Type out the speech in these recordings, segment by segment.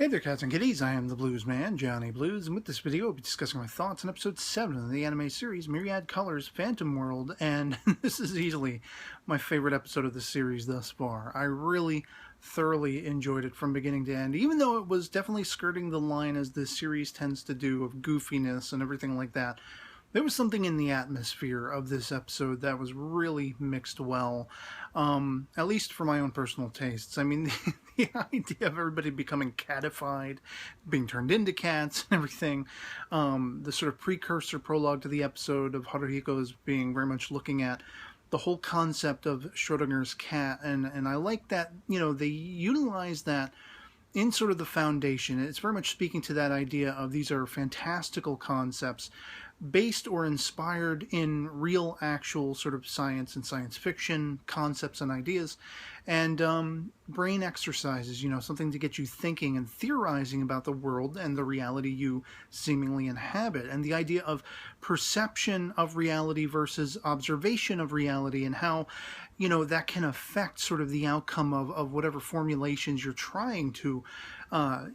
Hey there, cats and kitties. I am the Blues Man, Johnny Blues, and with this video, I'll be discussing my thoughts on episode 7 of the anime series Myriad Colors Phantom World, and this is easily my favorite episode of the series thus far. I really thoroughly enjoyed it from beginning to end, even though it was definitely skirting the line as this series tends to do of goofiness and everything like that. There was something in the atmosphere of this episode that was really mixed well, at least for my own personal tastes. I mean, the idea of everybody becoming catified, being turned into cats and everything, the sort of precursor prologue to the episode of Haruhiko is being very much looking at the whole concept of Schrodinger's cat, and I like that, you know, they utilize that in sort of the foundation. It's very much speaking to that idea of these are fantastical concepts based or inspired in real, actual sort of science and science fiction concepts and ideas, and brain exercises, you know, something to get you thinking and theorizing about the world and the reality you seemingly inhabit, and the idea of perception of reality versus observation of reality, and how, you know, that can affect sort of the outcome of whatever formulations you're trying to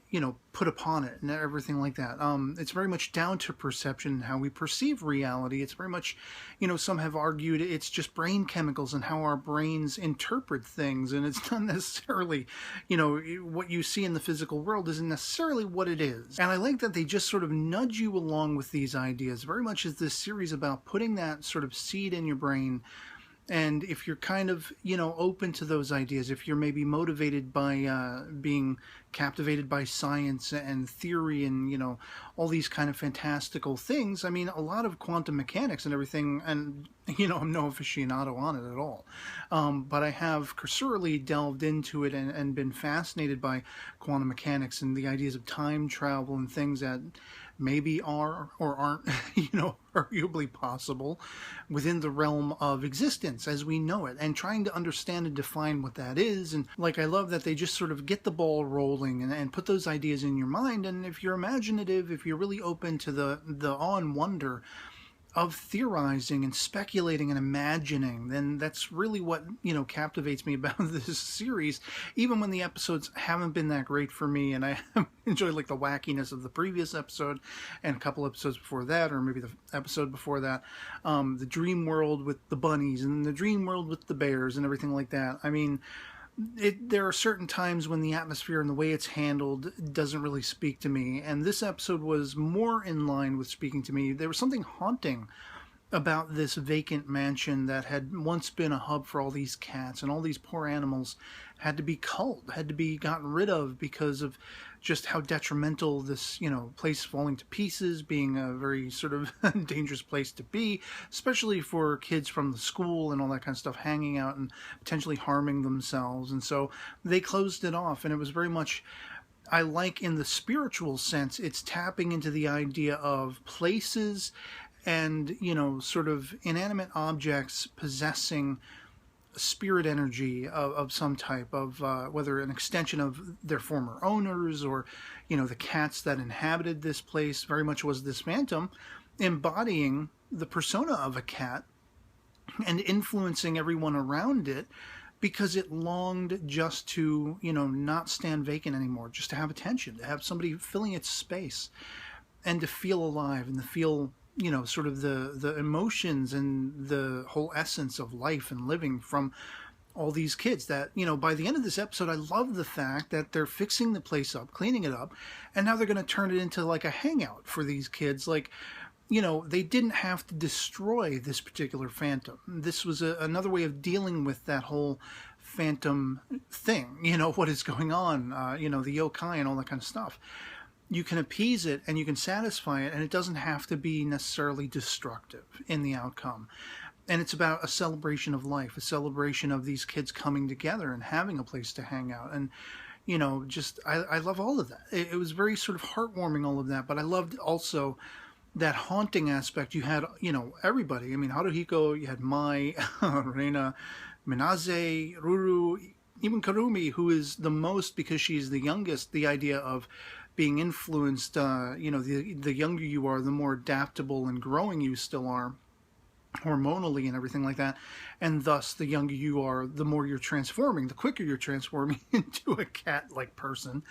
you know, put upon it and everything like that. It's very much down to perception and how we perceive reality. It's very much, you know, some have argued it's just brain chemicals and how our brains interpret things, and it's not necessarily, you know, what you see in the physical world isn't necessarily what it is. And I like that they just sort of nudge you along with these ideas. Very much is this series about putting that sort of seed in your brain. And if you're kind of, you know, open to those ideas, if you're maybe motivated by being captivated by science and theory and, you know, all these kind of fantastical things, I mean, a lot of quantum mechanics and everything, and, you know, I'm no aficionado on it at all. But I have cursorily delved into it and been fascinated by quantum mechanics and the ideas of time travel and things that maybe are or aren't, you know, arguably possible within the realm of existence as we know it, and trying to understand and define what that is. And like, I love that they just sort of get the ball rolling and put those ideas in your mind. And if you're imaginative, if you're really open to the awe and wonder of theorizing and speculating and imagining, then that's really what, you know, captivates me about this series, even when the episodes haven't been that great for me, and I enjoyed like the wackiness of the previous episode and a couple episodes before that, or maybe the episode before that, the dream world with the bunnies and the dream world with the bears and everything like that. I mean, there are certain times when the atmosphere and the way it's handled doesn't really speak to me, and this episode was more in line with speaking to me. There was something haunting about this vacant mansion that had once been a hub for all these cats, and all these poor animals had to be culled, had to be gotten rid of because of just how detrimental this, you know, place falling to pieces, being a very sort of dangerous place to be, especially for kids from the school and all that kind of stuff, hanging out and potentially harming themselves. And so they closed it off, and it was very much, I like in the spiritual sense, it's tapping into the idea of places and, you know, sort of inanimate objects possessing spirit energy of some type, of whether an extension of their former owners, or, you know, the cats that inhabited this place. Very much was this phantom embodying the persona of a cat and influencing everyone around it, because it longed just to, you know, not stand vacant anymore, just to have attention, to have somebody filling its space, and to feel alive and to feel, you know, sort of the emotions and the whole essence of life and living from all these kids that, you know, by the end of this episode, I love the fact that they're fixing the place up, cleaning it up, and now they're going to turn it into like a hangout for these kids. Like, you know, they didn't have to destroy this particular phantom. This was another way of dealing with that whole phantom thing, you know, what is going on, you know, the yokai and all that kind of stuff. You can appease it and you can satisfy it, and it doesn't have to be necessarily destructive in the outcome. And it's about a celebration of life, a celebration of these kids coming together and having a place to hang out. And, you know, just, I love all of that. It was very sort of heartwarming, all of that, but I loved also that haunting aspect. You had, you know, everybody. I mean, Haruhiko, you had Mai, Reina, Minaz, Ruru, even Karumi, who is the most, because she's the youngest, the idea of being influenced, you know, the younger you are, the more adaptable and growing you still are, hormonally and everything like that. and thus the younger you are, the more you're transforming, the quicker you're transforming into a cat-like person,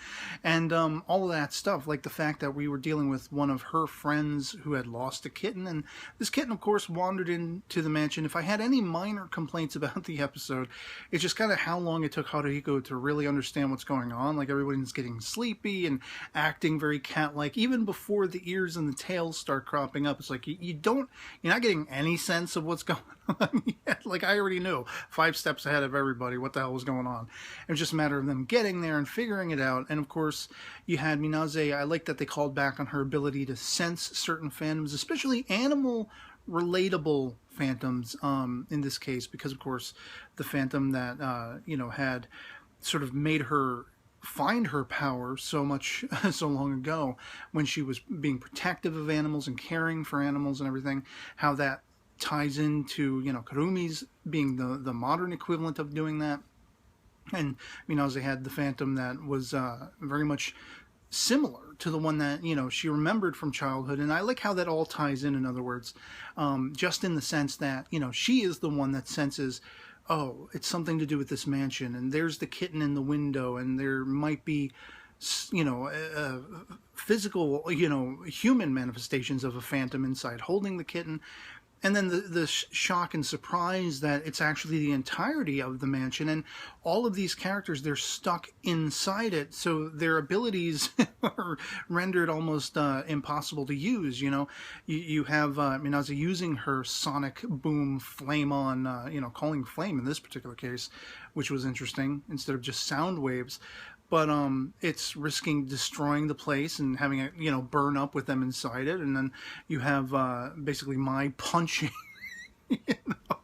and all of that stuff, like the fact that we were dealing with one of her friends who had lost a kitten, and this kitten, of course, wandered into the mansion. If I had any minor complaints about the episode, it's just kind of how long it took Haruhiko to really understand what's going on. Like, everybody's getting sleepy and acting very cat-like, even before the ears and the tails start cropping up. It's like you're not getting any sense of what's going on yet. Like, I already knew 5 steps ahead of everybody what the hell was going on. It was just a matter of them getting there and figuring it out. And of course, you had Minaz. I like that they called back on her ability to sense certain phantoms, especially animal relatable phantoms in this case, because of course the phantom that had sort of made her find her power so long ago, when she was being protective of animals and caring for animals and everything, how that ties into Kurumi's being the modern equivalent of doing that. And Minaz had the phantom that was very much similar to the one that she remembered from childhood. And I like how that all ties in other words, just in the sense that she is the one that senses, oh, it's something to do with this mansion, and there's the kitten in the window, and there might be physical human manifestations of a phantom inside holding the kitten. And then the shock and surprise that it's actually the entirety of the mansion, and all of these characters, they're stuck inside it, so their abilities are rendered almost impossible to use. You have Minaz using her sonic boom flame on, calling flame in this particular case, which was interesting, instead of just sound waves. But it's risking destroying the place and having it, burn up with them inside it. And then you have basically Mai punching,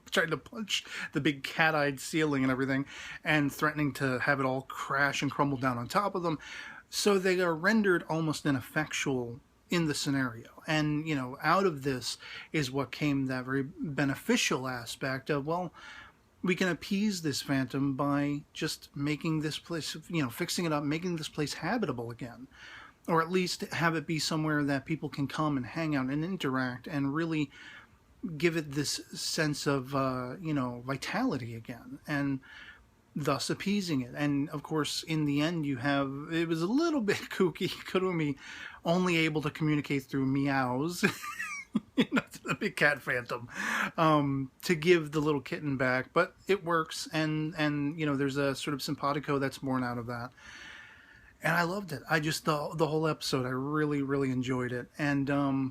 trying to punch the big cat-eyed ceiling and everything, and threatening to have it all crash and crumble down on top of them. So they are rendered almost ineffectual in the scenario. And, out of this is what came that very beneficial aspect of, well, we can appease this phantom by just making this place, fixing it up, making this place habitable again. Or at least have it be somewhere that people can come and hang out and interact and really give it this sense of, vitality again. And thus appeasing it. And of course, in the end, it was a little bit kooky, Kurumi only able to communicate through meows. The big cat phantom, to give the little kitten back, but it works, and there's a sort of simpatico that's born out of that, and I loved it. I just the whole episode, I really, really enjoyed it. And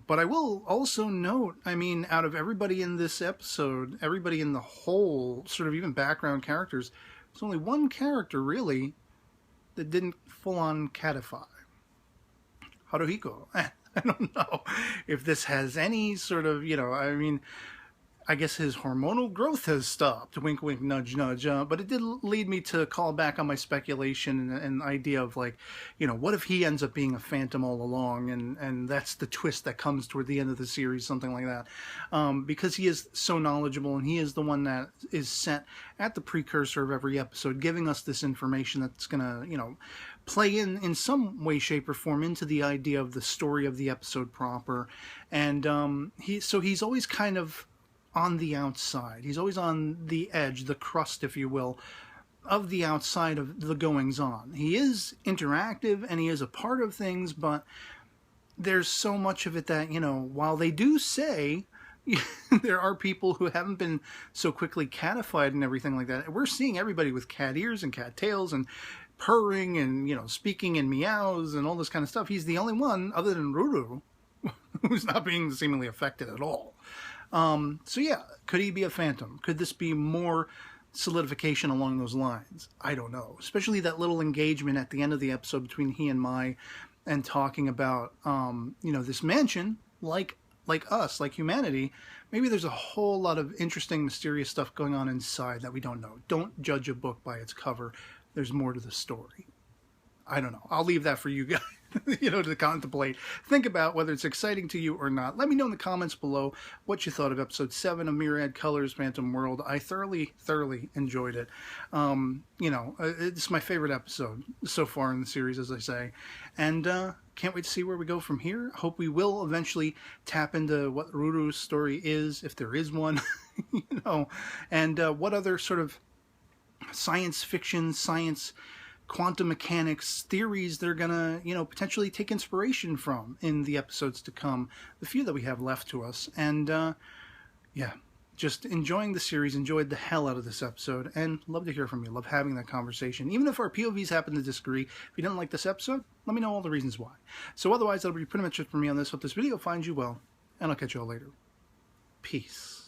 but I will also note, out of everybody in this episode, everybody in the whole sort of even background characters, there's only one character really that didn't full on catify. Haruhiko. I don't know if this has any sort of, I guess his hormonal growth has stopped. Wink, wink, nudge, nudge. But it did lead me to call back on my speculation and idea of, like, what if he ends up being a phantom all along, and that's the twist that comes toward the end of the series, something like that. Because he is so knowledgeable, and he is the one that is set at the precursor of every episode, giving us this information that's going to, play in some way, shape, or form into the idea of the story of the episode proper. And he's always kind of on the outside. He's always on the edge, the crust, if you will, of the outside of the goings-on. He is interactive, and he is a part of things, but there's so much of it that, while they do say there are people who haven't been so quickly catified and everything like that, we're seeing everybody with cat ears and cat tails and purring and, speaking in meows and all this kind of stuff. He's the only one, other than Ruru, who's not being seemingly affected at all. So yeah, could he be a phantom? Could this be more solidification along those lines? I don't know. Especially that little engagement at the end of the episode between he and Mai, and talking about, this mansion, like us, like humanity. Maybe there's a whole lot of interesting, mysterious stuff going on inside that we don't know. Don't judge a book by its cover. There's more to the story. I don't know. I'll leave that for you guys to contemplate. Think about whether it's exciting to you or not. Let me know in the comments below what you thought of episode 7 of Myriad Colors Phantom World. I thoroughly enjoyed it. It's my favorite episode so far in the series, as I say. And can't wait to see where we go from here. Hope we will eventually tap into what Ruru's story is, if there is one, and what other sort of science fiction, quantum mechanics theories they're gonna, potentially take inspiration from in the episodes to come, the few that we have left to us. And just enjoying the series, enjoyed the hell out of this episode, and love to hear from you. Love having that conversation. Even if our POVs happen to disagree, if you didn't like this episode, let me know all the reasons why. So otherwise, that'll be pretty much it for me on this. Hope this video finds you well, and I'll catch you all later. Peace.